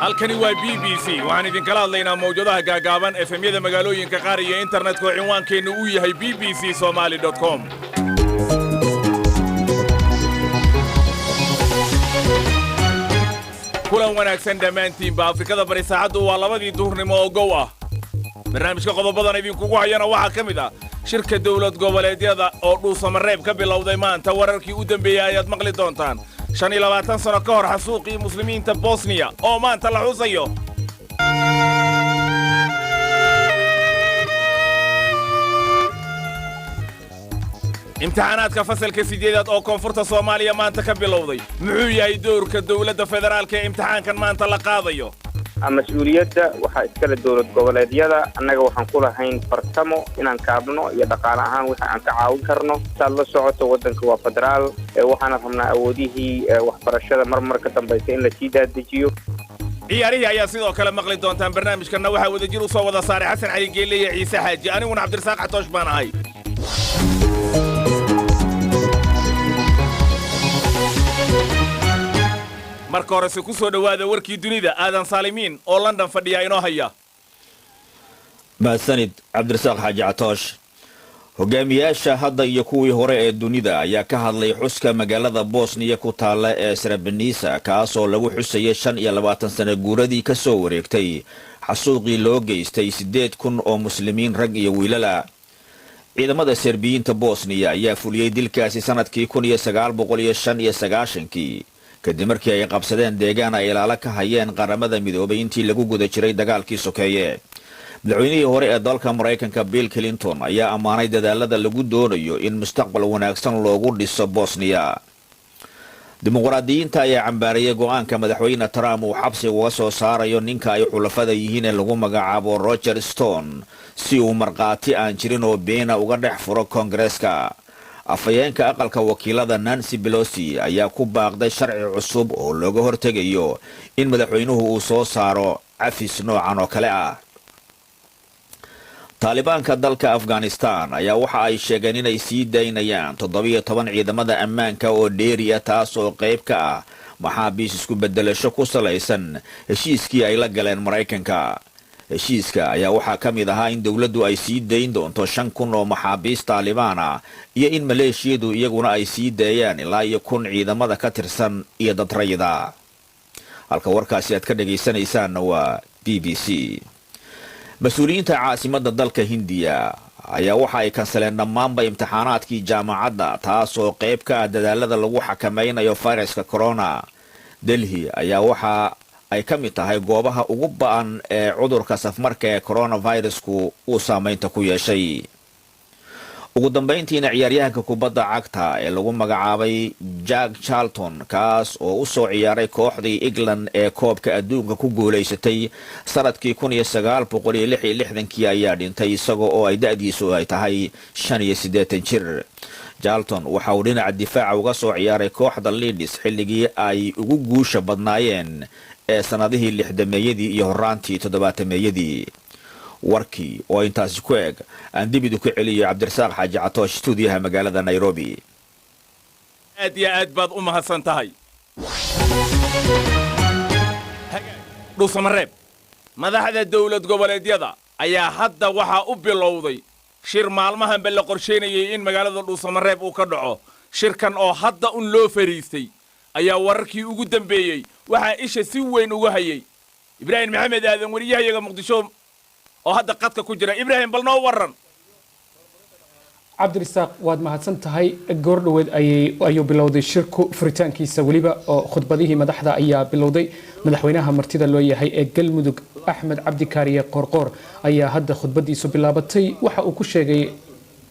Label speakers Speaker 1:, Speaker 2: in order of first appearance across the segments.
Speaker 1: halkani waa BBC waxaan idin kala hadlaynaa mowjadaha gaagaaban FM-yada magaalooyinka qaar iyo internetka oo cinwaankeenu uu yahay bbcsomali.com kulan wanaagsan dhammaantiinba Afrikada bari saacadu waa 2 duhurnimo oo gow ah barnaamijka qodobadan idinkugu hayana waxaa ka mid ah shirka dawlad goboleedyada oo dhuusamareeb ka bilowday maanta wararkii u dambeeyay ayaad maqli doontaan 25 sano ka hor xasuuqii muslimiinta Bosnia oo maanta la xusayo imtixaanaadka fasalka 8aad oo koonfurta Soomaaliya maanta ka bilowday muxuu yahay doorka dawladda federaalka ee imtixaankan maanta la qaadayo
Speaker 2: mas'uuliyadda waxa iskala dawlad goboleedyada annaga waxaan ku lahayn fartamo inaan kaabno iyo dhaqaale ahaan waxa aan ka caawin karno saad la socoto wadanka waa federaal waxaan rabnaa awoodihii waxbarashada marmar ka dambaysa in la sii daadajiyo
Speaker 1: ciyaarihi ayaa sidoo kale maqli doontaan barnaamijkana waxa wadajir u soo wada saaray Xasan Cali Geelle iyo Ciise Xaaji aniguna Cabdirasaaq Xatoosh baan ahay marka hore ku soo dhawaada warkii dunida aadan saalimiin oo London fadhiya inoo haya
Speaker 3: maasanid Cabdirasaaq Xaaji Xatoosh hogaamiyaasha hadda iyo kuwii hore ee dunida ayaa ka hadlay xuska magaalada Bosnia ku taala ee Srebrenica kaas oo lagu xusayay 25 sano guuradii ka soo wareegtay xasuuqii loo geystay 8,000 oo muslimiin rag iyo wiilal ciidamada Serbiyiinta Bosnia ayaa fuliyay dilkaasi sanadkii 1995 kadib markii ay qabsadeen deegaan ay ilaalo ka hayeen qaramada midoobay intii lagu guda jiray dagaalkii sokeeye madaxweynihii hore ee dalka Mareykanka Bill Clinton ayaa amaanay dadaalada lagu doonayo in mustaqbal wanaagsan loogu dhiso Bosnia dimuqraadiyiinta ayaa cambaarayay go'aanka madaxweyne Trump uu xabsi uga soo saarayo ninka ay xulafada yihiin ee lagu magacaabo Roger Stone si uu marqaati aan jirin oo beena uga dhex furo Koongareeska afayeenka aqalka wakiilada Nancy Pelosi ayaa ku baaqday sharci cusub oo looga hortegayo in madaxweynuhu uu soo saaro cafis noocan oo kale ah Talibanka dalka Afghanistan ayaa waxa ay sheegeen inay sii daynayaan 17 ciidamada ammaanka oo dheeri ah taas oo qayb ka ah maxaabiis isku bedelasho ku salaysan heshiiskii ay la galeen Mareykanka heshiiska ayaa waxaa ka mid ahaa in dawladdu ay sii dayn doonto 5,000 oo maxaabiis Taliban ah iyo in Maleeshiyadu iyaguna ay sii daayaan ilaa 1,000 ciidamada ka tirsan iyo dad rayida halka warkaasi aad ka dhageysanaysaan waa BBC mas'uuliyiinta caasimadda dalka Hindiya ayaa waxa ay kansaleen dhammaanba imtixaanaadkii jaamacadda taas oo qayb ka ah dadaalada lagu xakameynayo fayraska corona Delhi ayaa waxa ay ka mid tahay goobaha ugu ba'an ee cudurka safmarka ee coronavirusku uu saameynta ku yeeshay ugu dambeyntiina ciyaaryahanka kubadda cagta ee lagu magacaabay Jack Charlton kaas oo u soo ciyaaray kooxdii England ee koobka adduunka ku guuleysatay sanadkii 1966 ayaa dhintay isagoo oo ay da'diisu ay tahay 85 jir Charlton waxa uu dhinaca difaaca uga soo ciyaaray kooxda Leeds xilligii ay ugu guusha badnaayeen ee sanadihii 60meeyadii iyo horaantii 70meeyadii warkii oo intaas ku eeg aan dibid ku celiyo Cabdirasaaq Xaaji Xatoosh stuudiyaha magaalada Nairobi
Speaker 1: aad iyo aad baad u mahadsan tahay dhuusamareeb madaxda dawlad goboleedyada ayaa hadda waxa u bilowday shir maalmahan bal la qorsheynayay in magaalada dhuusamareeb uu ka dhaco shirkan oo hadda un loo fariistay ayaa wararkii ugu dambeeyay waxa isha si weyn uga hayay Ibrahim Maxamed Aadan wariyahayaga Muqdisho oo hadda qadka ku jira Ibrahim bal noo waran
Speaker 4: Cabdirasaaq waad mahadsan tahay goordhoweed ayuu bilowday shirku furitaankiisa waliba oo khudbadihii madaxda ayaa bilowday madaxweynaha martida loo yahay ee Galmudug Axmed Cabdi Kaariye Qorqor ayaa hadda khudbadiisu bilaabatay waxa uu ku sheegay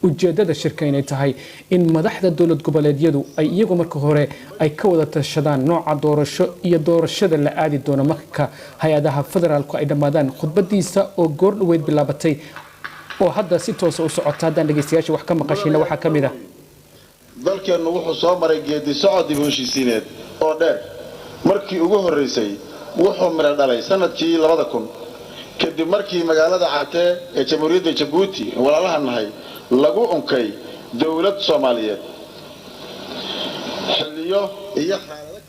Speaker 4: ujeedada shirka inay tahay in madaxda dawlad goboleedyadu ay iyagu marka hore ay ka wada tashadaan nooca doorasho iyo doorashada la aadi doono marka hay'adaha federaalku ay dhamaadaan khudbadiisa oo goordhoweed bilaabatay oo hadda si toos ah u socota haddaan dhageystayaasha wax ka maqashayna waxa ka mid ah
Speaker 5: dalkeenu wuxuu soo maray geedi socod dib u heshiisiineed oo dheer markii ugu horeysay wuxuu mira dhalay sanadkii 2000 kadib markii magaalada Cate ee Jamhuuriyadda Djibouti walaalaha nahay lagu unkay dawlad Soomaaliyeed xilliyo iyo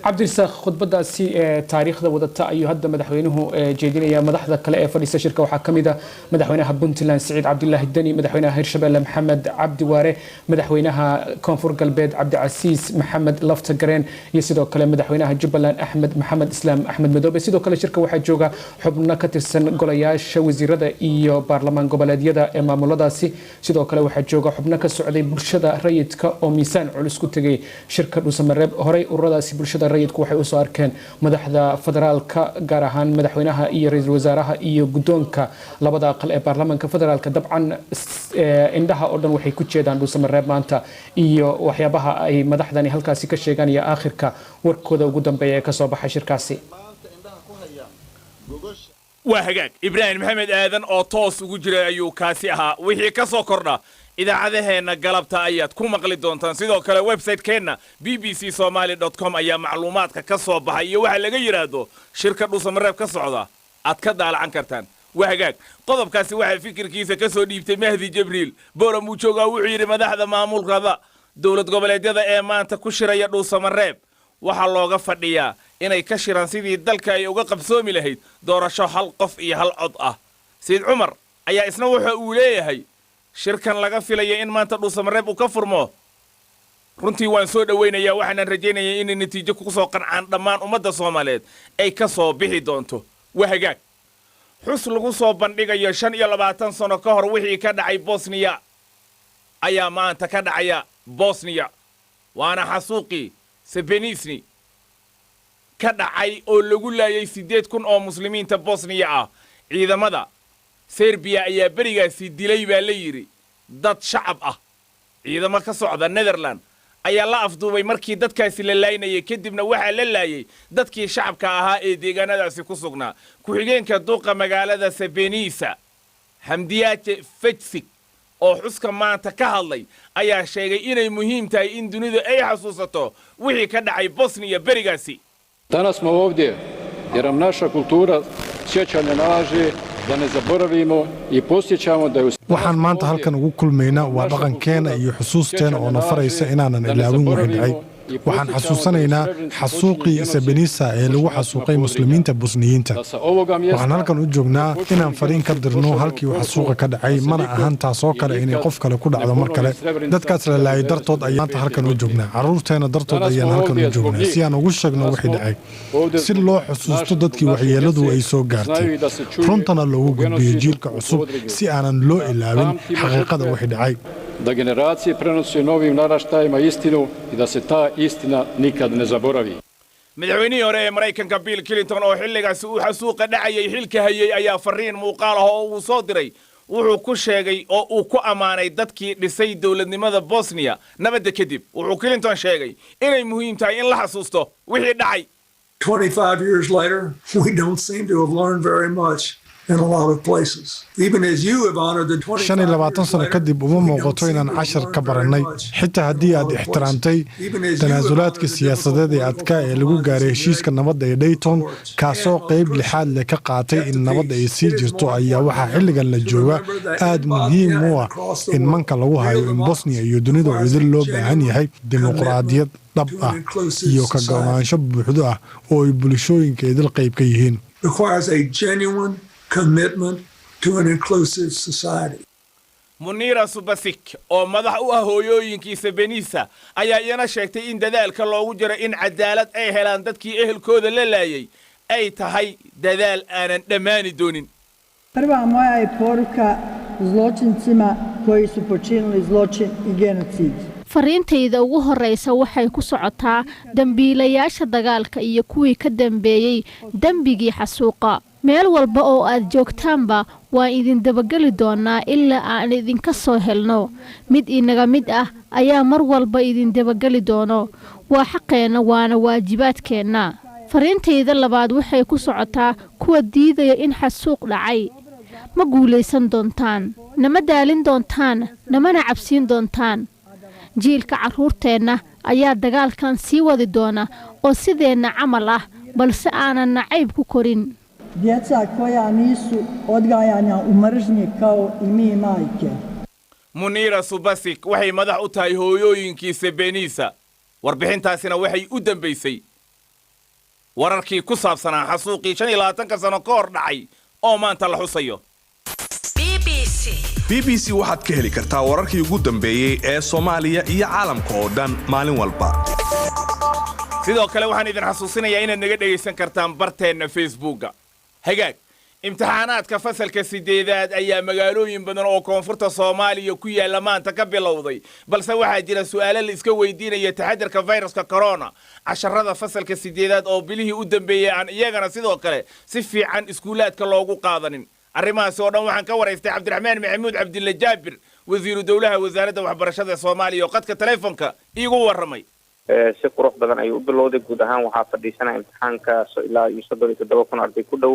Speaker 4: cabdirasaaq khudbadaasi ee taariikhda wadata ayuu hadda madaxweynuhu jeedinaya madaxda kale ee fadhiisa shirka waxaa ka mid ah madaxweynaha Puntland Siciid Cabdullaahi Dani madaxweynaha Hirshabelle Maxamed Cabdi Waare madaxweynaha Koonfur Galbeed Cabdi Casiis Maxamed Lafta Gareen iyo sidoo kale madaxweynaha Jubbaland Axmed Maxamed Islaam Axmed Madoobe sidoo kale shirka waxaa jooga xubno ka tirsan golayaasha wasiirada iyo baarlamaan goboleedyada ee maamuladaasi sidoo kale waxaa jooga xubno ka socday bulshada rayidka oo miisaan culus ku tagay shirka Dhuusamareeb horey ururadaasi bulshada rayidku waxay u soo arkeen madaxda federaalka gaar ahaan madaxweynaha iyo ra'iisul wasaaraha iyo gudoonka labada aqal ee baarlamaanka federaalka dabcan indhaha oo dhan waxay ku jeedaan Dhuusamareeb maanta iyo waxyaabaha ay madaxdani halkaasi ka sheegaan iyo aakhirka warkooda ugu dambeeya ee ka soo baxay shirkaasi
Speaker 1: waa hagaag Ibrahim Maxamed Aadan oo toos ugu jiray ayuu kaasi ahaa wixii ka soo kordha idaacadaheena galabta ayaad ku maqli doontaan sidoo kale website-keena bbcsomali.com ayaa macluumaadka ka soo baxay iyo waxa laga yiraahdo shirka Dhuusamareeb ka socda aad ka daalacan kartaan waa hagaag qodobkaasi waxa fikirkiisa ka soo dhiibtay Mahdi Jibriil Boora Muujooga wuxuu yiri madaxda maamulkada dawlad goboleedyada ee maanta ku shiraya Dhuusamareeb waxa looga fadhiyaa inay ka shiraan sidii dalka ay uga qabsoomi lahayd doorasho hal qof iyo hal cod ah Said Umar ayaa isna waxa uu leeyahay shirkan laga filayo in maanta Dhuusamareeb uu ka furmo runtii waan soo dhaweynayaa waxaan rajaynayaa in natiijo ku soo qancaan dhammaan ummadda Soomaaliyeed ay ka soo bixi doonto waa hagaag xus lagu soo bandhigayo 25 sano ka hor wixii ka dhacay Bosnia ayaa maanta ka dhacaya Bosnia waana xasuuqii Srebrenica ka dhacay oo lagu laayay 8,000 oo muslimiinta Bosnia ah ciidamada Serbia ayaa barigaasi dilay baa la yiri dad shacab ah ciidamo ka socda Netherland ayaa la afduubay markii dadkaasi la laaynayay kadibna waxa la laayay dadkii shacabka ahaa ee deegaanadaasi ku sugnaa ku xigeenka duqa magaalada Srebrenica Hamdiyaje Fejsik oo xuska maanta ka hadlay ayaa sheegay inay muhiim tahay in dunidu ay xasuusato wixii ka dhacay Bosnia barigaasi
Speaker 6: Danas smo ovdje jer nam naša kultura sjećanja nalaže da ne zaboravimo i posjećamo da je
Speaker 7: waxaan maanta halkan ugu kulmaynaa waa dhaqankeena iyo xusuusteena oo nafaraysa inaanan ilaawin wixii dhacay waxaan xasuusanaynaa xasuuqii Srebrenica ee lagu xasuuqay muslimiinta Bosniyiinta waxaan halkan u joognaa inaan fariin ka dirno halkii uu xasuuqa ka dhacay mana ahan taasoo kale inay qof kale ku dhacdo mar kale dadkaas la laayay dartood ayaan maanta halkan u joognaa carruurteena dartood ayaan halkan u joognaa si aan ugu sheegno wixii dhacay si loo xusuusto dadkii waxyeeladu ay soo gaartay runtana loogu gudbiyo jiilka cusub si aanan loo ilaawin xaqiiqada wixii dhacay
Speaker 6: da generacije prenose novim naraštajima istinu i da se ta istina nikad ne zaboravi.
Speaker 1: madaxweynihii hore ee Mareykanka Bill Clinton oo xilligaasi uu xasuuqa dhacayay xilka hayay ayaa fariin muuqaal ah oo uu soo diray wuxuu ku sheegay oo uu ku amaanay dadkii dhisay dawladnimada Bosnia nabadda kadib wuxuu Clinton sheegay inay muhiim tahay in la xasuusto wixii dhacay
Speaker 8: 25 years later we don't seem to have learned very much in a lot of places. Even as you have honored the
Speaker 7: 25 sano kadib uma muuqato inaan cashar ka baranay xitaa haddii aad ixtiraamtay tanaasulaadka siyaasadeed ee adkaa ee lagu gaaray heshiiska nabadda ee Dayton kaasoo qayb lixaad leh ka qaatay in nabadda ay sii jirto ayaa waxaa xilligan la jooga aad muhiim u ah in manka lagu hayo in Bosnia iyo dunida oo idin loo baahan yahay dimuqraadiyad dhab ah iyo ka go'aansho buuxdo ah oo ay bulshooyinka idil qayb ka yihiin
Speaker 8: requires a genuine commitment to an inclusive society.
Speaker 1: Munira Subasic oo madax u ah hooyooyinkii Srebrenica ayaa iyana sheegtay in dadaalka loogu jiro in cadaalad ay helaan dadkii ehelkooda la laayay ay tahay dadaal aanan dhammaani doonin.
Speaker 9: Prva moja je poruka zločincima koji su počinili zločin i genocid.
Speaker 10: fariintayda ugu horeysa waxay ku socotaa dambiilayaasha dagaalka iyo kuwii ka dambeeyay dambigii xasuuqa meel walba oo aad joogtaanba waan idin dabageli doonaa ilaa aan idinka soo helno mid inaga mid ah ayaa mar walba idin dabageli doono waa xaqeena waana waajibaadkeena fariintayda labaad waxay ku socotaa kuwa diidaya in xasuuq dhacay ma guulaysan doontaan nama daalin doontaan namana cabsiin doontaan jiilka carruurteenna ayaa dagaalkan sii wadi doona oo sideenna camal ah balse aanan nacayb ku korin
Speaker 9: Djeca koja nisu odgajana u mržnji kao i mi majke.
Speaker 1: Munira Subasic waxay madax u tahay hooyooyinkii Srebrenica warbixintaasina waxay u dambaysay wararkii ku saabsanaa xasuuqii 25 sano ka hor dhacay oo maanta la xusayo.
Speaker 11: BBC waxaad ka heli kartaa wararkii ugu dambeeyay ee Soomaaliya iyo caalamka oo dhan maalin walba.
Speaker 1: sidoo kale waxaan idin xasuusinayaa inaad naga dhageysan kartaan barteena Facebooka. hagaag imtixaanaadka fasalka 8aad ayaa magaalooyin badan oo koonfurta Soomaaliya ku yaala maanta ka bilowday, balse waxaa jira su'aalo la iska weydiinaya taxadirka fayraska corona. casharada fasalka 8aad oo bilihii u dambeeyay aan iyagana sidoo kale si fiican iskuulaadka loogu qaadanin. arrimahaas oo dhan waxaan ka waraystay Cabdiraxmaan Maxamuud Cabdilla Jaabir, wasiiru dawlaha wasaaradda waxbarashada Soomaaliya oo qadka telefoonka iigu waramay.
Speaker 2: si qurux badan ayuu u bilowday. guud ahaan waxaa fadhiisanaya imtixaanka ilaa 37,000 arday ku dhow.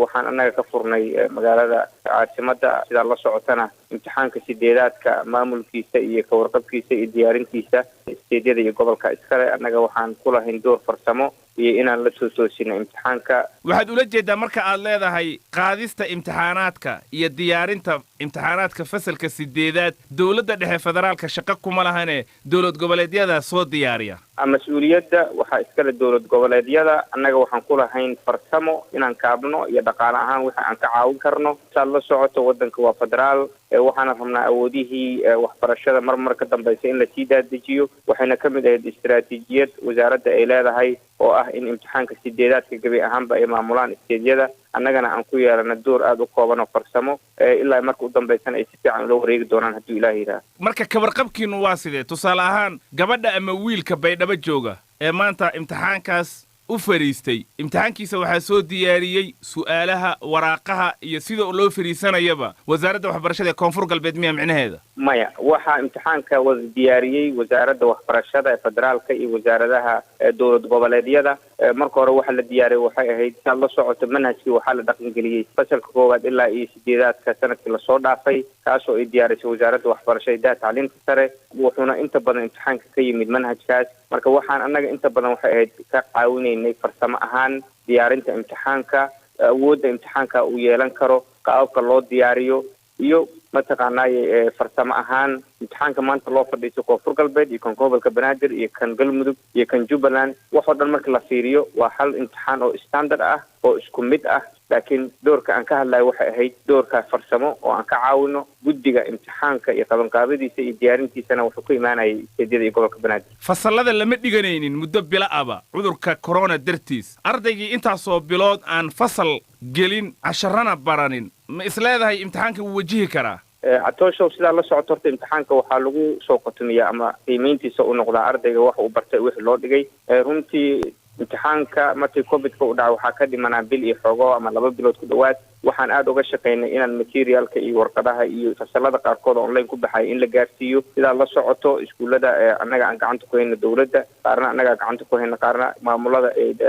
Speaker 2: waxaan annaga ka furnay magaalada caasimadda sida la socotana imtixaanka 8aadka maamulkiisa iyo ka warqabkiisa iyo diyaarintiisa isteedyada iyo gobolka iskale. annaga waxaan ku lahayn door farsamo iyo inaan la soo toosino imtixaanka.
Speaker 1: waxaad ula jeedaa marka aad leedahay qaadista imtixaanaadka iyo diyaarinta imtixaanaadka fasalka 8aad dawladda dhexe federaalka shaqo kuma lahane dawlad goboleedyada soo diyaariya.
Speaker 2: mas-uuliyadda waxaa iskale dawlad goboleedyada. annaga waxaan ku lahayn farsamo inaan kaabno iyo dhaqaale ahaan waxa aan ka caawin karno. saad la socoto waddanka waa federaal. waxaana rabnaa awoodihii waxbarashada mar ka dambaysa in la sii daadejiyo. waxayna ka mid ahayd istiraatiijiyad wasaaradda ay leedahay oo ah in imtixaanka 8aadka gabi ahaanba ay maamulaan isteedyada. annagana aan ku yeelana door aad u kooban oo farsamo ilaa marka u dambaysana ay si fiican ula wareegi doonaan hadduu ilaahay yidhaah.
Speaker 1: marka kawarqabkiinu waa sidee? tusaale ahaan gabadha ama wiilka baydhabo jooga ee maanta imtixaankaas u fariistay, imtixaankiisa waxaa soo diyaariyey su'aalaha, waraaqaha iyo sida loo fariisanayaba wasaaradda waxbarashada ee koonfur galbeed miya micnaheeda?
Speaker 2: maya, waxaa imtixaanka wada diyaariyey wasaaradda waxbarashada ee federaalka iyo wasaaradaha dowlad goboleedyada. marka hore waxa la diyaariyey waxay ahayd saad la socoto manhajkii waxaa la dhaqangeliyey fasalka 1 ilaa iyo 8aadka sanadkii lasoo dhaafay, kaasoo ay diyaarisay wasaaradda waxbarashada iyo tacliinta sare. wuxuuna inta badan imtixaanka ka yimid manhajkaas. marka waxaan annaga inta badan waxay ahayd ka caawinaynay farsamo ahaan diyaarinta imtixaanka, awoodda imtixaanka uu yeelan karo, qaababka loo diyaariyo iyo mataqaanaaye farsamo ahaan imtixaanka maanta loo fadhiiso koonfur galbeed iyo kan gobolka banaadir iyo kan galmudug iyo kan jubbaland. waxoo dhan marka la fiiriyo waa hal imtixaan oo standard ah oo isku mid ah. laakiin doorka aan ka hadlayo waxay ahayd doorka farsamo oo aan ka caawino guddiga imtixaanka iyo qabanqaabadiisa iyo diyaarintiisana wuxuu ku imaanayay isteedyada iyo gobolka banaadir.
Speaker 1: fasallada lama dhiganaynin muddo bilo aba cudurka corona dartiis. ardaygii intaasoo bilood aan fasal gelin casharana baranin ma isleedahay imtixaanka wuu wajihi karaa?
Speaker 2: catooshow sidaa la socoto horta imtixaanka waxaa lagu soo qotomiyaa ama qiimayntiisa u noqdaa ardayga wax uu bartay wixii loo dhigay. runtii imtixaanka markii covidka u dhacay waxaa ka dhimanaa bil iyo xoogo ama 2 bilood ku dhowaad. waxaan aad uga shaqaynay inaan materialka iyo warqadaha iyo fasalada qaarkood online ku baxay in la gaarsiiyo. sidaa la socoto iskuullada annaga aan gacanta ku hayno dawladda, qaarna annaga gacanta ku hayno, qaarna maamulada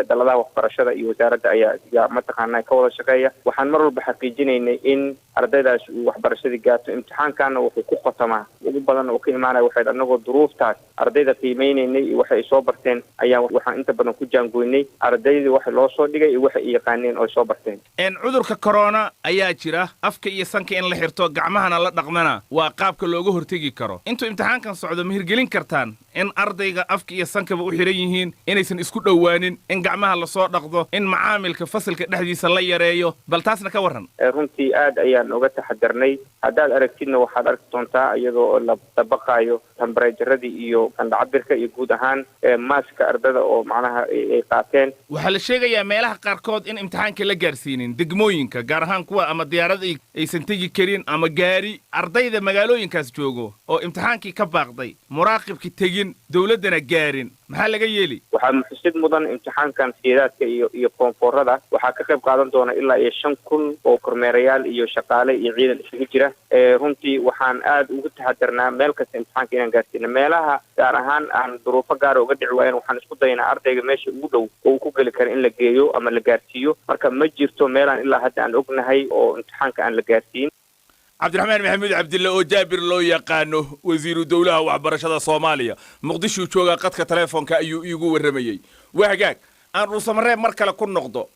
Speaker 2: daladaha waxbarashada iyo wasaaradda ayaa mataqaanaa ka wada shaqeeya. waxaan mar walba xaqiijinaynay in ardaydaas uu waxbarashadii gaarto. imtixaankana wuxuu ku qotamaa ugu badan oo ka imaanaya waxay annagoo duruuftaas ardayda qiimeynaynay iyo waxay soo barteen ayaa waxaan inta badan ku jaangoynay ardaydii waxa loo soo dhigay iyo waxa ay yaqaaneen oo soo barteen.
Speaker 1: cudurka corona ayaa jira, afka iyo sanka in la xirto, gacmahana la dhaqmana waa qaabka looga hortegi karo. intuu imtixaankan socdo ma hirgelin kartaan in ardayga afka iyo sankaba u xiran yihiin, inaysan isku dhowaanin, in gacmaha la soo dhaqdo, in macaamilka fasalka dhexdiisa la yareeyo? bal taasna ka warran.
Speaker 2: runtii aad ayaan uga taxadarnay. haddaad aragtidna waxaad arki doontaa iyadoo la dabaqaayo tambareejaradii iyo qandhacabirka iyo guud ahaan maaska ardada oo macnaha ay qaateen.
Speaker 1: waxaa la sheegayaa meelaha qaarkood in imtixaanka la gaarsiinin degmooyinka, gaar ahaan kuwa ama diyaarada aysan tegi karin ama gaari. ardayda magaalooyinkaas joogo oo imtixaankii ka baaqday, muraaqibkii tegin, dawladdana gaarin, maxaa laga yeeli?
Speaker 2: waxaa muxusid mudan imtixaankan 8aadka iyo koonfurada waxaa ka qayb qaadan doona ilaa iyo 5,000 oo kormeerayaal iyo shaqaale iyo ciidan isugu jira. runtii waxaan aad ugu taxadarnaa meel kasta imtixaanka inaan gaarsiino. meelaha gaar ahaan aan duruufo gaara uga dhici waayan waxaan isku daynaa ardayga meesha ugu dhow oo uu ku geli kara in la geeyo ama la gaarsiiyo. marka ma jirto meelaan ilaa hadda aan ognahay oo imtixaanka aan la gaarsiin.
Speaker 1: cabdiraxmaan maxamuud cabdille oo jaabir loo yaqaano, wasiiru dawlaha waxbarashada Soomaaliya, muqdisho jooga qadka telefoonka ayuu iigu waramayay. wahagaag aan dhuusamareeb mar kale ku noqdo.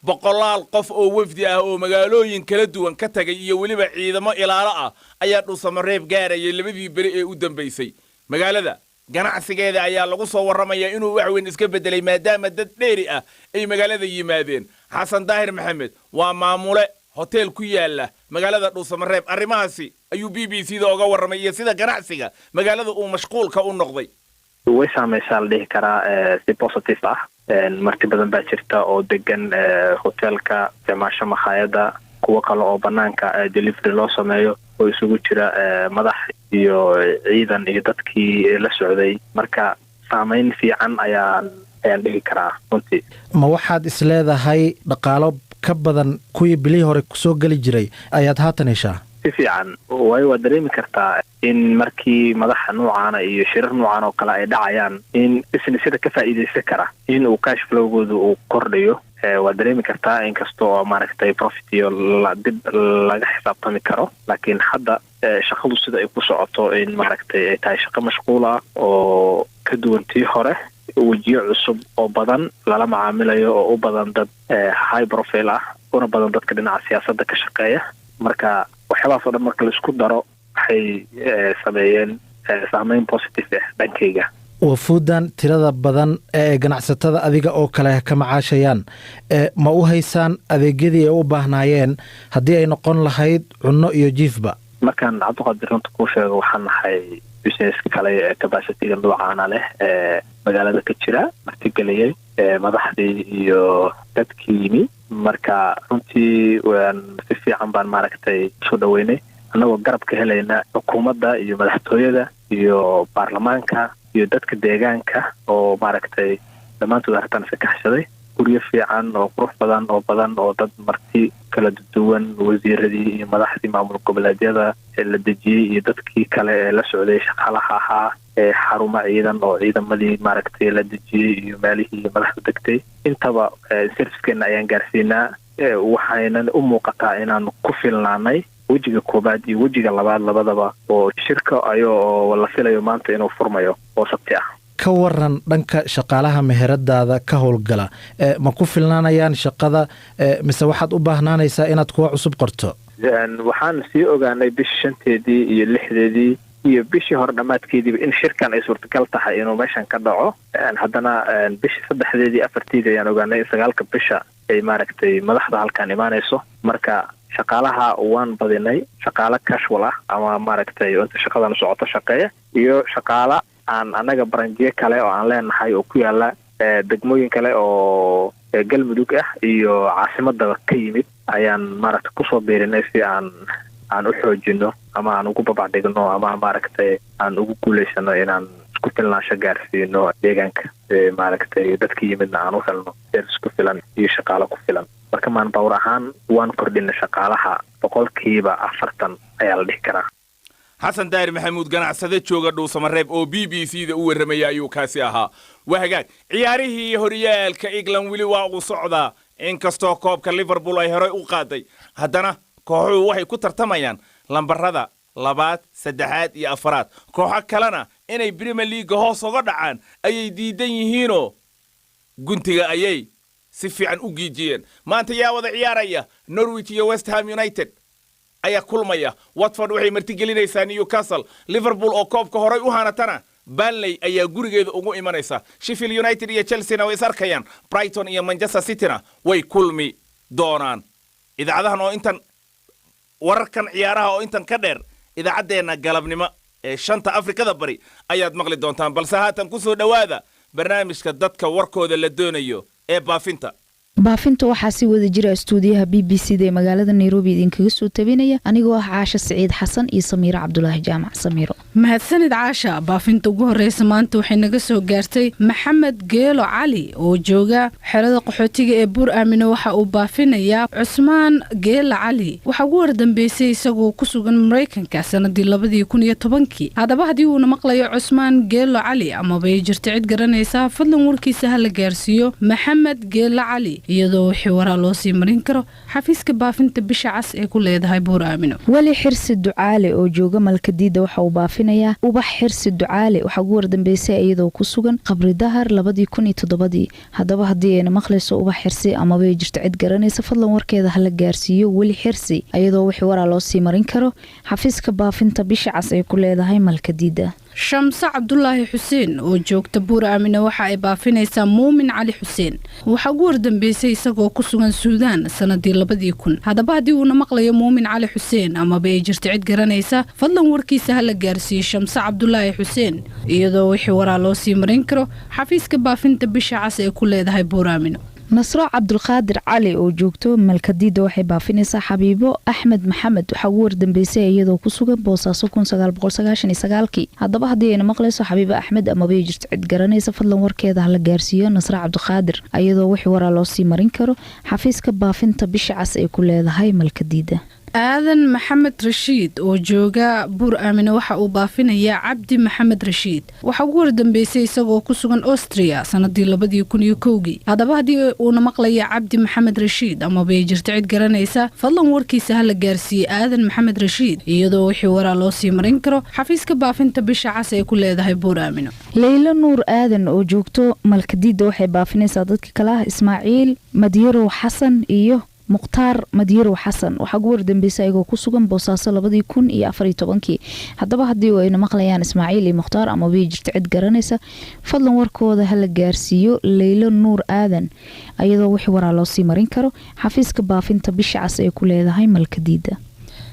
Speaker 1: boqolaal qof oo wafdi ah oo magaalooyin kala duwan ka tagay iyo weliba ciidamo ilaalo ah ayaa dhuusamareeb gaarayay 2 beri ee u dambaysay. magaalada ganacsigeeda ayaa lagu soo warramayaa inuu wax weyn iska beddelay maadaama dad dheeri ah ay magaalada yimaadeen xasan daahir maxamed waa maamule hotel ku yaala magaalada dhuusamareeb arrimahaasi ayuu BBC-da uga warramay iyo sida ganacsiga magaalada uu mashquulka u noqday
Speaker 12: way saamaysaa la dhihi karaa si positive ah marti badan baa jirta oo degan hotelka jamaasho makhaayada kuwa kale oo banaanka delivery loo sameeyo oo isugu jira madax iyo ciidan iyo dadkii la socday marka saamayn fiican ayaan dhihi karaa runtii
Speaker 13: ma waxaad isleedahay dhaqaalo ka badan kuwii bilihii hore kusoo geli jiray ayaad haatan heshaa
Speaker 12: si fiican waayo waad dareemi kartaa in markii madaxa noocaana iyo shirar noocan oo kale ay dhacayaan in businessyada ka faa'iidaysan kara in uu cash flowgooda uu kordhayo waad dareemi kartaa inkasta oo maaragtay profit iyo dib laga xisaabtami karo laakiin hadda shaqadu sida ay ku socoto in maaragtay ay tahay shaqo mashquul ah oo ka duwan tii hore wejiyo cusub oo badan lala macaamilayo oo u badan dad high profile ah una badan dadka dhinaca siyaasadda ka shaqeeya marka waxyaabahaas oo dhan marka la isku daro waxay sameeyeen saamayn positive ah dhankayga
Speaker 13: wafuudan tirada badan ee ganacsatada adiga oo kale ka macaashayaan ma u haysaan adeegyadii ay u baahnaayeen haddii ay noqon lahayd cunno iyo jiifba
Speaker 12: markaan cabdiqaadir runta kuu sheego waxaan nahay businesska kale ee capacity-ga noocaana leh ee magaalada ka jira martigeliyey madaxdii iyo dadkii yimi marka runtii si fiican baan maaragtay soo dhaweynay annagoo garab ka helayna xukuumadda iyo madaxtooyada iyo baarlamaanka iyo dadka deegaanka oo maaragtay dhammaantood arrintan iska kaxshaday guryo fiican oo qurux badan oo dad marti kala duwan wasiiradii iyo madaxdii maamul goboleedyada ee la dejiyey iyo dadkii kale ee la socday shaqaalaha ahaa ee xaruma ciidan oo ciidamadii maaragtay la dejiyey iyo meelihii madaxda degtay intaba servicekeena ayaan gaarsiinaa waxayna u muuqataa inaan ku filnaanay wejiga koobaad iyo wejiga labaad labadaba oo shirka ayoo la filayo maanta inuu furmayo oo sabti ah
Speaker 13: ka waran dhanka shaqaalaha meheradaada ka howlgala ma ku filnaanayaan shaqada mise waxaad u baahnaanaysaa inaad kuwa cusub qorto
Speaker 12: waxaan sii ogaanay bishii 5teedii iyo 6deedii iyo bishii hore dhammaadkeediiba in shirkan ay suurtagal tahay inuu meeshan ka dhaco haddana bishii 3deedii 4teedii ayaan ogaanay in 9 bisha ay maaragtay madaxda halkan imaanayso marka shaqaalaha waan badinay shaqaale casual ah ama maaragtay inta shaqadan socoto shaqeeya iyo shaqaale aan anaga baranjiye kale oo aan leenahay oo ku yaala degmooyin kale oo galmudug ah iyo caasimadda ka yimid ayaan maaragtay kusoo biirinay si aan u xoojino ama aan ugu babacdhigno ama maaragtay aan ugu guulaysano inaan isku filnaansho gaarsiino deegaanka maaragtay dadka yimidna aan u helno service ku filan iyo shaqaale ku filan marka maanbawr ahaan waan kordhina shaqaalaha 40% ayaa la dhihi karaa
Speaker 1: xasan daahir maxamuud ganacsade jooga dhuusamareeb oo BBC-da u warramaya ayuu kaasi ahaa wahagaag ciyaarihii horyaalka England weli waa uu socdaa inkastoo koobka Liverpool ay hore u qaaday haddana kooxuhu waxay ku tartamayaan lambarada 2, 3 iyo 4 kooxo kalena inay Premier League hoos uga dhacaan ayay diidan yihiinoo guntiga ayay si fiican u giijiyeen maanta yaa wada ciyaaraya Norwich iyo West Ham United ayaa kulmaya Watford waxay martigelinaysaa Newcastle Liverpool oo koobka horay u hanatana Burnley ayaa gurigeeda ugu imanaysa Sheffield United iyo Chelsea way sarkayaan Brighton iyo Manchester City-na way kulmi doonaan idaacadahan oo intan wararkan ciyaaraha oo intan ka dheer idaacadeena galabnimo ee 5 Afrikada bari ayaad maqli doontaan balse haatan ku soo dhawaada barnaamijka dadka warkooda la doonayo ee baafinta
Speaker 14: waxaa si wada jira stuudiyaha BBC-da ee magaalada Nairobi idinkaga soo tabinaya anigoo ah Caasha Saciid Xasan iyo Samiiro Cabdulaahi Jaamac Samiiro
Speaker 15: mahadsanid Caasha baafinta ugu horeysa maanta waxay naga soo gaartay Maxamed Geelo Cali oo jooga xerada qaxootiga ee Buur Aamino waxa uu baafinayaa Cusmaan Geelo Cali waxa ugu wardambeysay isagoo ku sugan Mareykanka sanadii 2010 hadaba hadii uu maqlayo Cusmaan Geelo Cali ama bay jirto cid garanaysa fadlan warkiisa hala gaarsiiyo Maxamed Geelo Cali iyadoo wixii waraa loo sii marin karo xafiiska baafinta bisha cas ee ku leedahay Buur Aamino
Speaker 14: wali xirsi ducaale oo jooga malkadiida waxa uu baafinayaa ubax xirsi ducaale waxa ugu wardambeysay iyadoo ku sugan qabri dahar 2007 hadaba hadii ay maqlayso ubax xirsi ama way jirto cid garanaysa fadlan warkeeda hala gaarsiiyo wali xirsi iyadoo wixii waraa loo sii marin karo xafiiska baafinta bisha cas ee ku leedahay malkadiida
Speaker 15: shamse cabdulaahi xuseen oo joogta buur aamine waxa ay baafinaysaa muumin cali xuseen waxaa ugu wardambeysay isagoo ku sugan suudaan sanadii 2000 haddaba haddii uuna maqlayo muumin cali xuseen amaba ay jirta cid garanaysa fadlan warkiisa hala gaarsiiyo shamse cabdulaahi xuseen iyadoo wixii waraa loo sii marin karo xafiiska baafinta bisha cas ee ku leedahay buur aamine
Speaker 14: nasro cabdulqaadir cali oo joogto malkadiida waxay baafinaysaa xabiibo axmed maxamed waxaa ugu wardambeysay iyadoo ku sugan boosaaso 1999 haddaba haddii ayna maqlayso xabiibo axmed amabay jirto cid garanaysa fadlan warkeeda hala gaarsiiyo nasro cabdulqaadir iyadoo wixii waraa loo sii marin karo xafiiska baafinta bisha cas ay ku leedahay malkadiida
Speaker 15: aadan maxamed rashiid oo jooga buur aamine waxa uu baafinayaa cabdi maxamed rashiid waxaa ugu wardambeysay isagoo ku sugan Austria sanadii 2001 haddaba haddii uuna maqlaya cabdi maxamed rashiid amaba ay jirto cid garanaysa fadlan warkiisa hala gaarsiiyo aadan maxamed rashiid iyadoo wixii waraa loo sii marin karo xafiiska baafinta bisha cas ee ku leedahay buur aamine
Speaker 14: leyla nuur aadan oo joogto malkadiida waxay baafinaysaa dadka kale ah ismaaciil madyarow xasan iyo mukhtaar madyarow xasan waxaa ugu wardambeysay ayagoo ku sugan boosaaso 2014 haddaba haddii ayna maqlayaan ismaaciil iyo mukhtaar amaba ay jirto cid garanaysa fadlan warkooda hala gaarsiiyo leylo nuur aadan iyadoo wixii waraa loo sii marin karo xafiiska baafinta bisha cas ee ku leedahay malkadiida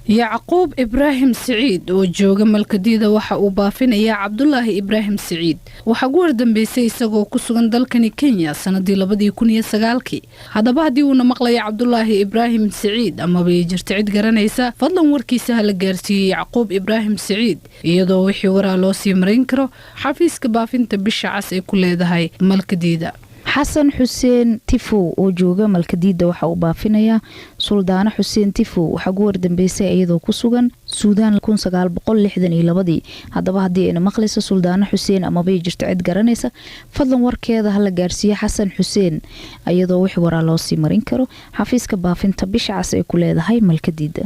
Speaker 15: yacquub ibraahim siciid oo jooga malkadiida waxa uu baafinayaa cabdulaahi ibraahim siciid waxaa ugu wardambeysay isagoo ku sugan dalkani kenya sanadii 2009 haddaba haddii uuna maqlaya cabdulaahi ibraahim siciid amaba ay jirto cid garanaysa fadlan warkiisa hala gaarsiiyey yacquub ibraahim siciid iyadoo wixii waraa loo sii marin karo xafiiska baafinta bisha cas ee ku leedahay malkadiida
Speaker 14: xasan xuseen tifow oo jooga malkadiida waxa uu baafinayaa suldaano xuseen tifow waxaa ugu wardambeysay iyadoo ku sugan suudaan 1962 haddaba haddii ayna maqlayso suldaano xuseen amabay jirto cid garanaysa fadlan warkeeda hala gaarsiiyo xasan xuseen iyadoo wixii waraa loo sii marin karo xafiiska baafinta bisha cas ee ku leedahay malkadiida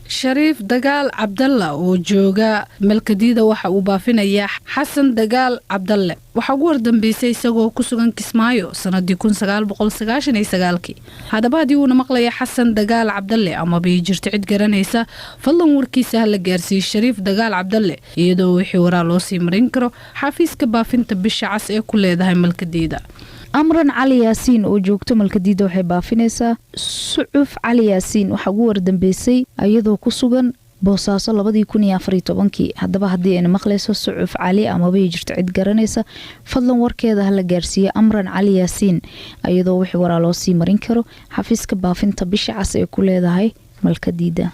Speaker 15: shariif dagaal cabdalla oo jooga malkadiida waxa uu baafinayaa xasan dagaal cabdalle waxaa ugu wardambeysay isagoo ku sugan kismaayo sanadii 1999 haddaba haddii uuna maqlaya xasan dagaal cabdalle amaba ay jirto cid garanaysa fadlan warkiisa hala gaarsiiyo shariif dagaal cabdalle iyadoo wixii waraa loo sii marin karo xafiiska baafinta bisha cas ee ku leedahay malkadiida
Speaker 14: amran cali yaasiin oo joogto malkadiida waxay baafinaysaa sucuf cali yaasiin waxaa ugu wardambeysay iyadoo ku sugan boosaaso 2014 haddaba haddii ayna maqlayso sucuf cali amaba ay jirto cid garanaysa fadlan warkeeda hala gaarsiiyo amran cali yaasiin iyadoo wixii waraa loo sii marin karo xafiiska baafinta bisha cas ee ku leedahay malkadiida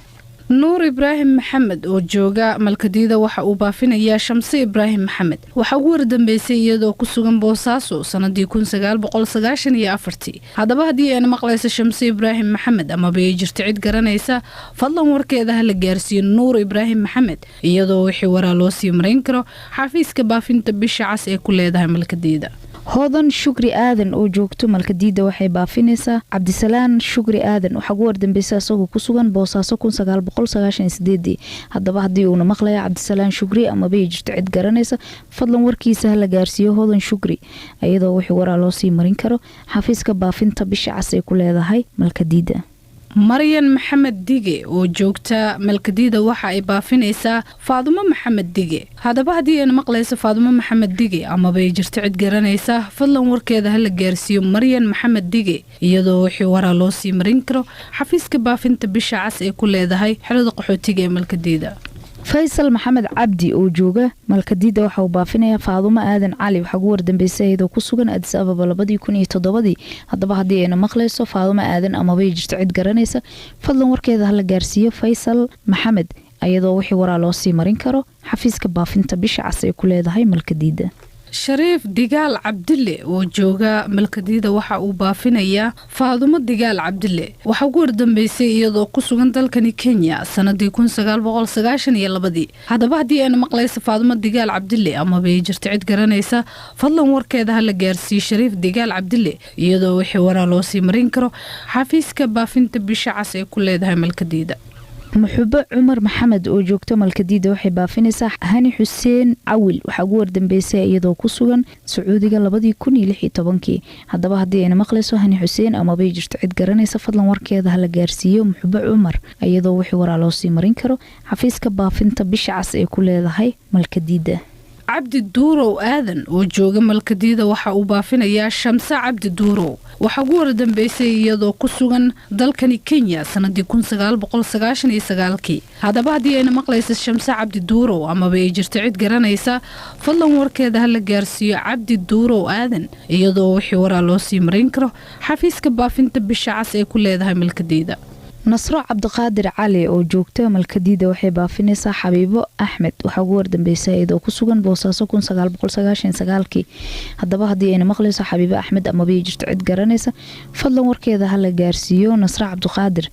Speaker 15: nuur ibraahim maxamed oo jooga malkadiida waxa uu baafinayaa shamse ibraahim maxamed waxaa ugu wardambeysay iyadoo ku sugan boosaaso sanadii 1994 haddaba haddii ayna maqlayso shamse ibraahim maxamed amaba ay jirto cid garanaysa fadlan warkeeda hala gaarsiiyo nuur ibraahim maxamed iyadoo wixii waraa loo sii marin karo xafiiska baafinta bisha cas ee ku leedahay malkadiida
Speaker 14: hoodan shukri aadan oo joogto malkadiida waxay baafinaysaa cabdisalaan shukri aadan waxaa ugu wardambeysay isagoo ku sugan boosaaso 1998 haddaba haddii uuna maqlaya cabdisalaan shukri amaba ay jirto cid garanaysa fadlan warkiisa hala gaarsiiyo hoodan shukri iyadoo wixii waraa loo sii marin karo xafiiska baafinta bisha cas ay ku leedahay malkadiida
Speaker 15: maryan maxamed dige oo joogta malkadiida waxa ay baafinaysaa faadumo maxamed dige haddaba haddii ayna maqlayso faadumo maxamed dige amaba ay jirto cid garanaysa fadlan warkeeda hala gaarsiiyo maryan maxamed dige iyadoo wixii waraa loo sii marin karo xafiiska baafinta bisha cas ee ku leedahay xerada qaxootiga ee malkadiida
Speaker 14: faysal maxamed cabdi oo jooga malkadiida waxa uu baafinayaa faadumo aadan cali waxaa ugu wardambeysay iyadoo ku sugan addis ababa 2007 haddaba haddii ayna maqlayso faadumo aadan amaba ay jirto cid garanaysa fadlan warkeeda hala gaarsiiyo faysal maxamed iyadoo wixii waraa loo sii marin karo xafiiska baafinta bisha cas ee ku leedahay malkadiida
Speaker 15: shariif digaal cabdille oo jooga malkadiida waxa uu baafinayaa faadumo digaal cabdille waxaa ugu wardambeysay iyadoo ku sugan dalkani kenya sanadii 1992 haddaba haddii ayna maqlayso faadumo digaal cabdille amaba ay jirto cid garanaysa fadlan warkeeda hala gaarsiiyo shariif digaal cabdille iyadoo wixii waraa loo sii marin karo xafiiska baafinta bisha cas ee ku leedahay malkadiida
Speaker 14: muxubo cumar maxamed oo joogto malkadiida waxay baafinaysaa hani xuseen cawil waxaa ugu wardambeysay iyadoo ku sugan sacuudiga 2016 haddaba haddii ayna maqlayso hani xuseen amabay jirto cid garanaysa fadlan warkeeda hala gaarsiiyo muxubo cumar iyadoo wixii waraa loo sii marin karo xafiiska baafinta bisha cas ee ku leedahay malkadiida
Speaker 15: cabdi duurow aadan oo jooga malkadiida waxa uu baafinayaa shamse cabdi duurow waxaa ugu wardambeysay iyadoo ku sugan dalkani kenya sanadii 1999 haddaba haddii ayna maqlaysa shamse cabdi duurow amaba ay jirto cid garanaysa fadlan warkeeda hala gaarsiiyo cabdi duurow aadan iyadoo wixii waraa loo sii marin karo xafiiska baafinta bisha cas ee ku leedahay malkadiida
Speaker 14: nasro cabdiqaadir cali oo joogta malkadiida waxay baafinaysaa xabiibo axmed waxaa ugu wardambeysay iyadoo ku sugan boosaaso 1999 haddaba haddii ayna maqlayso xabiibo axmed amaba ay jirto cid garanaysa fadlan warkeeda hala gaarsiiyo nasro cabdiqaadir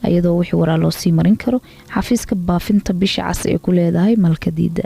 Speaker 14: iyadoo wixii waraa loo sii marin karo xafiiska baafinta bisha cas ee ku leedahay malkadiida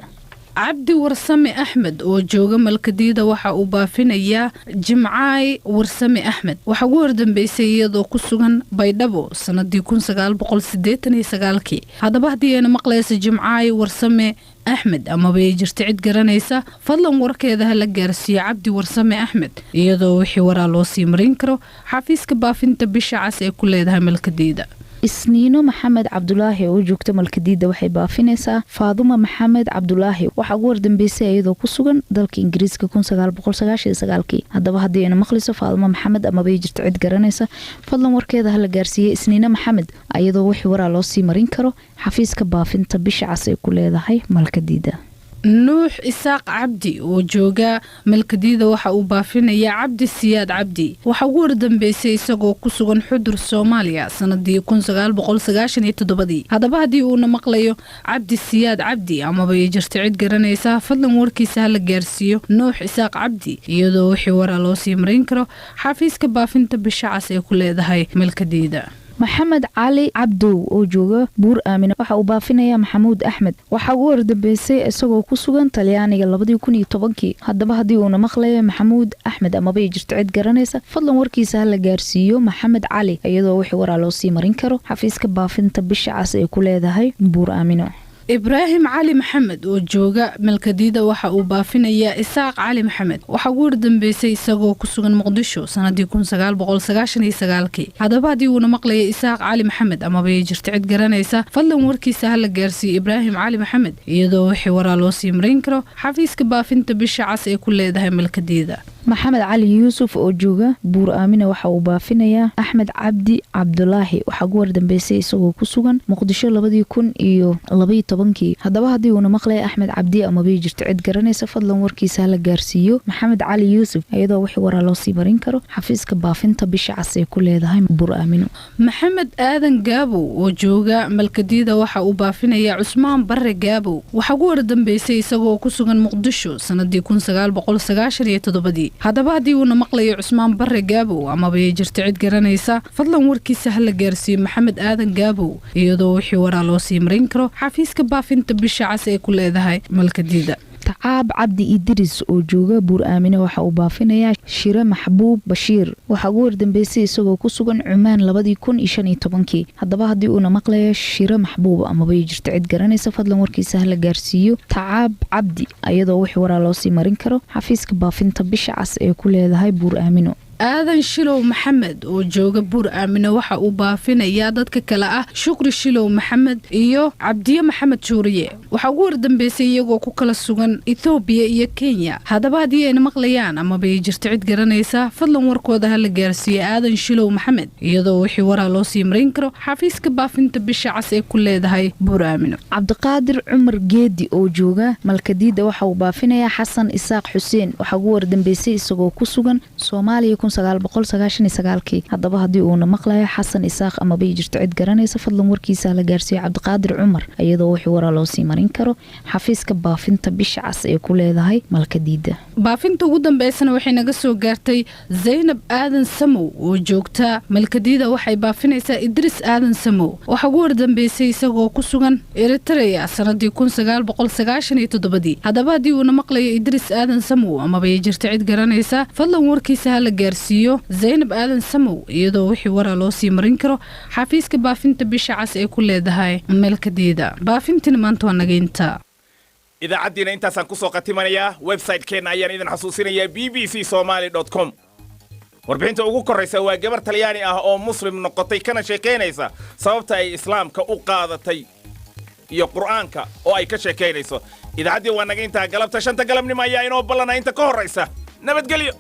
Speaker 15: cabdi warsame axmed oo jooga malkadiida waxa uu baafinayaa jimcaay warsame axmed waxaa ugu wardambeysay iyadoo ku sugan baydhabo sanadii 1989 haddaba haddii ayna maqlaysa jimcaay warsame axmed amaba ay jirto cid garanaysa fadlan warkeeda hala gaarsiiyo cabdi warsame axmed iyadoo wixii waraa loo sii marin karo xafiiska baafinta bisha cas ee ku leedahay malkadiida
Speaker 14: isniino maxamed cabdulaahi oo joogta malkadiida waxay baafinaysaa faaduma maxamed cabdulaahi waxaa ugu wardambeysay iyadoo ku sugan dalka ingiriiska 1999 haddaba haddii ayna maqlayso faaduma maxamed amaba ay jirto cid garanaysa fadlan warkeeda hala gaarsiiyey isniino maxamed iyadoo wixii waraa loo sii marin karo xafiiska baafinta bisha cas ay ku leedahay malkadiida
Speaker 15: nuux isaaq cabdi oo jooga malkadiida waxa uu baafinayaa cabdi siyaad cabdi waxaa ugu wardambeysay isagoo ku sugan xudur soomaaliya sanadii 1997 haddaba haddii uuna maqlayo cabdi siyaad cabdi amaba ay jirto cid garanaysa fadlan warkiisa hala gaarsiiyo nuux isaaq cabdi iyadoo wixii waraa loo sii marin karo xafiiska baafinta bisha cas ee ku leedahay malkadiida
Speaker 14: maxamed cali cabdow oo jooga buur aamine waxa uu baafinayaa maxamuud axmed waxaa ugu wardambeysay isagoo ku sugan talyaaniga 2010 haddaba haddii uuna maqlayo maxamuud axmed amaba ay jirto cid garanaysa fadlan warkiisa hala gaarsiiyo maxamed cali iyadoo wixii waraa loo sii marin karo xafiiska baafinta bisha cas ee ku leedahay buur aamino
Speaker 15: ibraahim cali maxamed oo jooga malkadiida waxa uu baafinayaa isaaq cali maxamed waxaa ugu wardambeysay isagoo ku sugan muqdisho sanadii 1999 haddaba haddii uuna maqlaya isaaq cali maxamed amaba ay jirto cid garanaysa fadlan warkiisa hala gaarsiiyo ibraahim cali maxamed iyadoo wixii waraa loo sii marin karo xafiiska baafinta bisha cas ee ku leedahay malkadiida
Speaker 14: maxamed cali yuusuf oo jooga buur aamine waxa uu baafinayaa axmed cabdi cabdulaahi waxaa ugu wardambeysay isagoo ku sugan muqdisho 2012 haddaba haddii uuna maqlaya axmed cabdi amabay jirto cid garanaysa fadlan warkiisa hala gaarsiiyo maxamed cali yuusuf iyadoo wixii waraa loo sii marin karo xafiiska baafinta bisha cas ee ku leedahay buur aamino
Speaker 15: maxamed aadan gaabow oo jooga malkadiida waxa uu baafinayaa cusmaan bare gaabow waxaa ugu wardambeysay isagoo ku sugan muqdisho sanadii 1997 haddaba haddii uuna maqlayo cusmaan bare gaabow amaba ay jirto cid garanaysa fadlan warkiisa hala gaarsiiyo maxamed aadan gaabow iyadoo wixii waraa loo sii marin karo xafiiska baafinta bisha cas ee ku leedahay malkadiida
Speaker 14: tacaab cabdi idris oo jooga buur aamine waxa uu baafinayaa shire maxbuub bashiir waxaa ugu wardambeysay isagoo ku sugan cumaan 2015 haddaba haddii uuna maqlayo shire maxbuub amaba ay jirto cid garanaysa fadlan warkiisa hala gaarsiiyo tacaab cabdi iyadoo wixii waraa loo sii marin karo xafiiska baafinta bisha cas ee ku leedahay buur aamino
Speaker 15: aadan shilow maxamed oo jooga buur aamine waxa uu baafinayaa dadka kale ah shukri shilow maxamed iyo cabdiye maxamed juuriye waxaa ugu wardambeysay iyagoo ku kala sugan ethoobiya iyo kenya haddaba haddii ayna maqlayaan amaba ay jirto cid garanaysa fadlan warkooda hala gaarsiiyo aadan shilow maxamed iyadoo wixii waraa loo sii marin karo xafiiska baafinta bisha cas ee ku leedahay buur aamino
Speaker 14: cabdiqaadir cumar geedi oo jooga malkadiida waxa uu baafinayaa xasan isaaq xuseen waxaa ugu wardambeysay isagoo ku sugan soomaaliya 1999 haddaba haddii uuna maqlayo xasan isaaq amaba ay jirto cid garanaysa fadlan warkiisa la gaarsiiyo cabdiqaadir cumar iyadoo wixii waraa loo sii marin karo xafiiska baafinta bisha cas ee ku leedahay malkadiida
Speaker 15: baafinta ugu dambeysana waxay naga soo gaartay zaynab aadan samow oo joogta malkadiida waxay baafinaysaa idris aadan samow waxaa ugu wardambeysay isagoo ku sugan eritrea sanadii 1997 haddaba haddii uuna maqlayo idris aadan samow amaba ay jirto cid garanaysa fadlan warkiisa hala gaarsiiyo zaynab aadan samow iyadoo wixii waraa loo sii marin karo xafiiska baafinta bisha cas ee ku leedahay malkadiida baafintina maanta waa naga intaa
Speaker 1: idaacaddiina intaasaan ku soo qatimanayaa website-keenna ayaan idin xasuusinayaa bbcsomali.com warbixinta ugu korraysa waa gabar talyaani ah oo muslim noqotay kana sheekaynaysa sababta ay islaamka u qaadatay iyo qur'aanka oo ay ka sheekaynayso idaacaddii waa naga intaa galabta 5 galabnimo ayaa inoo ballanaa inta ka horraysa nabadgelyo